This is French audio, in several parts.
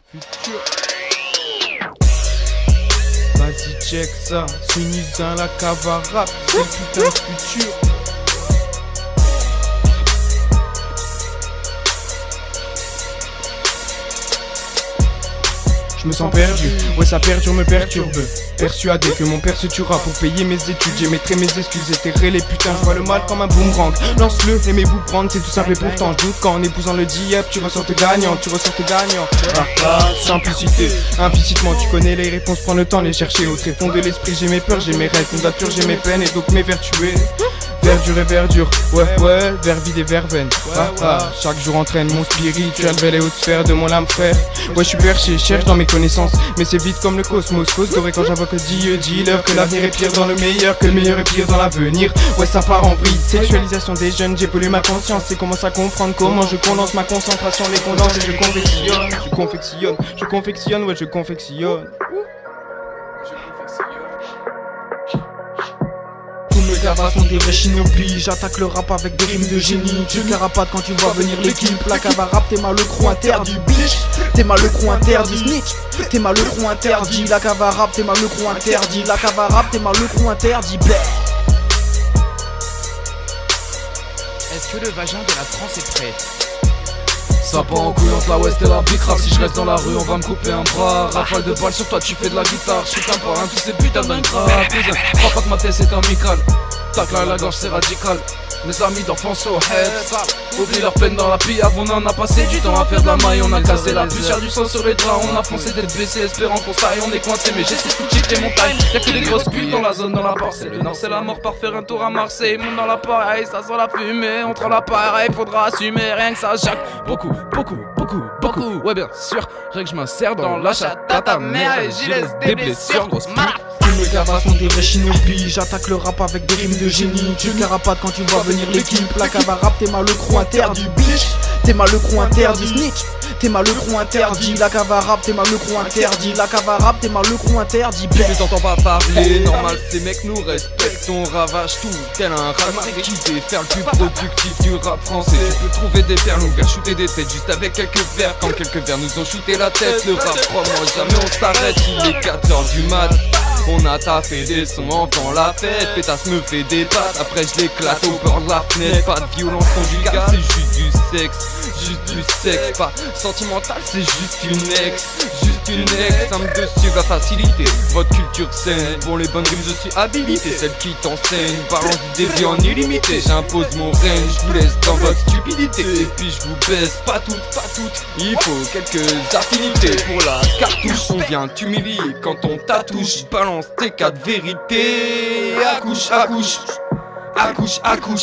futur. Vas-y check ça, Sunny dans la cave à rap, c'est le putain de futur. Je me sens perdu, ouais ça perdure me perturbe. Persuadé que mon père se tuera pour payer mes études. J'émettrai mes excuses, éterrer les putains. Je vois le mal comme un boomerang, lance-le, aimez-vous prendre, c'est tout simple et pourtant je doute qu'en épousant le diable tu ressortes gagnant, simplicité, implicitement tu connais les réponses, prends le temps de les chercher. Au tréfonds de l'esprit j'ai mes peurs, j'ai mes rêves, fondature j'ai mes peines et donc mes vertueux. Verdure et verdure, ouais, vers vide et verveine. Chaque jour entraîne mon spirituel vers les hautes sphères de mon âme frère. Ouais, je suis perché, cherche dans mes connaissances, mais c'est vite comme le cosmos. Cause doré quand j'invoque Dieu, dis-leur que l'avenir est pire dans le meilleur, que le meilleur est pire dans l'avenir. Ouais, ça part en vrille, sexualisation des jeunes, j'ai pollué ma conscience et commence à comprendre comment je condense ma concentration, les condense et je confectionne, ouais, je confectionne. Mes gavas sont des vrais shinobi. J'attaque le rap avec des rimes de génie. Tu carapates quand tu vois venir l'équipe. La cave à rap, t'es mal le crew interdit. Bitch, t'es mal le crew interdit. Snitch, t'es mal le crew interdit. La cave à rap, t'es mal le crew interdit. La cave à rap, t'es mal le crew interdit. Bleh. Est-ce que le vagin de la France est prêt? Ça part en couille entre la West et la Bicrave. Si je reste dans la rue on va me couper un bras. Rafale de balles sur toi tu fais de la guitare. Je suis un par un tous ces putains d'ingrats. Cousin, crois pas que ma tête c'est amical. Tac là la gorge c'est radical. Mes amis d'enfance au head sale. Oublie leur peine dans la pillave. On en a passé du temps à faire de la maille. On a cassé la poussière du sang sur les draps. On a foncé tête baissée espérant qu'on s'aille. On est coincé mais j'essaie tout de chiffrer les montagnes. Y'a que des grosses putes dans la zone dans la porte. C'est le nord c'est la mort par faire un tour à Marseille. Monte dans l'appareil ça sent la fumée. On prend l'appareil faudra assumer. Rien que ça Jacques. Beaucoup. Ouais bien sûr. Rien que je m'insère dans la chatte à ta mère. Et j'y laisse des blessures. Grosse mara. Mes gavas sont des vrais shinobi. J'attaque le rap avec des rimes de génie. Tu carapates quand tu vois venir l'équipe. La cave à rap, t'es mal le crew interdit. Bitch, t'es mal le crew interdit. Snitch, t'es mal le crew interdit. La cave à rap, t'es mal le crew interdit. La cave à rap, t'es mal le crew interdit. Je les entends pas parler, normal ces mecs nous respectent. On ravage tout, tel un raz qui fait faire le plus productif du rap français. Tu peux trouver des perles ou faire shooter des têtes juste avec quelques verres. Quand quelques verres nous ont shooté la tête. Le rap crois-moi jamais on s'arrête. Il est 4h du mat. On a taffé des sons enfant la fête. Pétasse me fait des pattes, après je l'éclate au bord de la fenêtre. Pas de violence conjugale, c'est juste du sexe. Pas sentimental, c'est juste une ex. Simple dessus va faciliter votre culture saine. Pour les bonnes rimes je suis habilité. Celle qui t'enseigne, balance du débit en illimité. J'impose mon règne, je vous laisse dans votre stupidité. Et puis je vous baisse, pas toutes. Il faut quelques affinités. Pour la cartouche, on vient t'humilier quand on t'attouche. Balance tes quatre vérités. Accouche.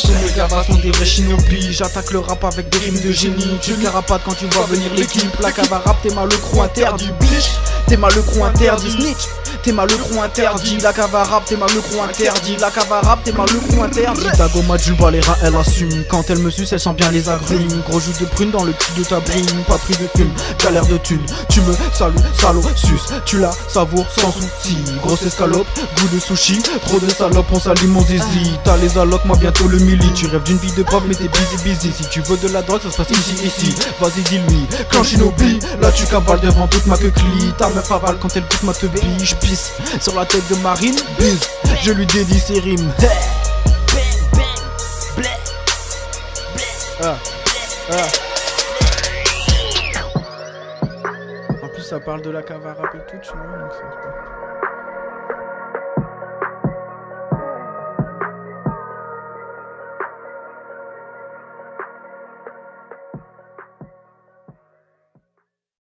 Mes gavas sont des vrais shinobi. J'attaque le rap avec des rimes de génie. Tu carapates quand tu vois venir l'équipe. La cave à rap, t'es mal le crew interdit. Bitch, t'es mal le crew interdit. Snitch, t'es mal le crew interdit. La cave à rap, t'es mal le crew interdit. La cave à rap, t'es mal le crew interdit. Dagoma du bas les rats, elle assume. Quand elle me suce, elle sent bien les agrumes. Gros jus de prune dans le cul de ta brune. Pas pris de fume, t'as l'air de thune. Tu me salues, salaud, suce. Tu la savoures sans souci. Grosse escalope, goût de sushi. Trop de salopes, on salit mon zizi. T'as les allocs, moi bientôt le milli. Tu rêves d'une vie de pauvre, mais t'es busy. Si tu veux de la drogue, ça se passe ici. Vas-y, dis-lui. Clan Shinobi, là tu cavales devant toute ma queue-clie. Ta meuf avale quand elle goûte ma teubie. Je pisse sur la tête de Marine. Buzz, je lui dédie ses rimes. En plus, ça parle de la cave à rap et tout, tu vois. Donc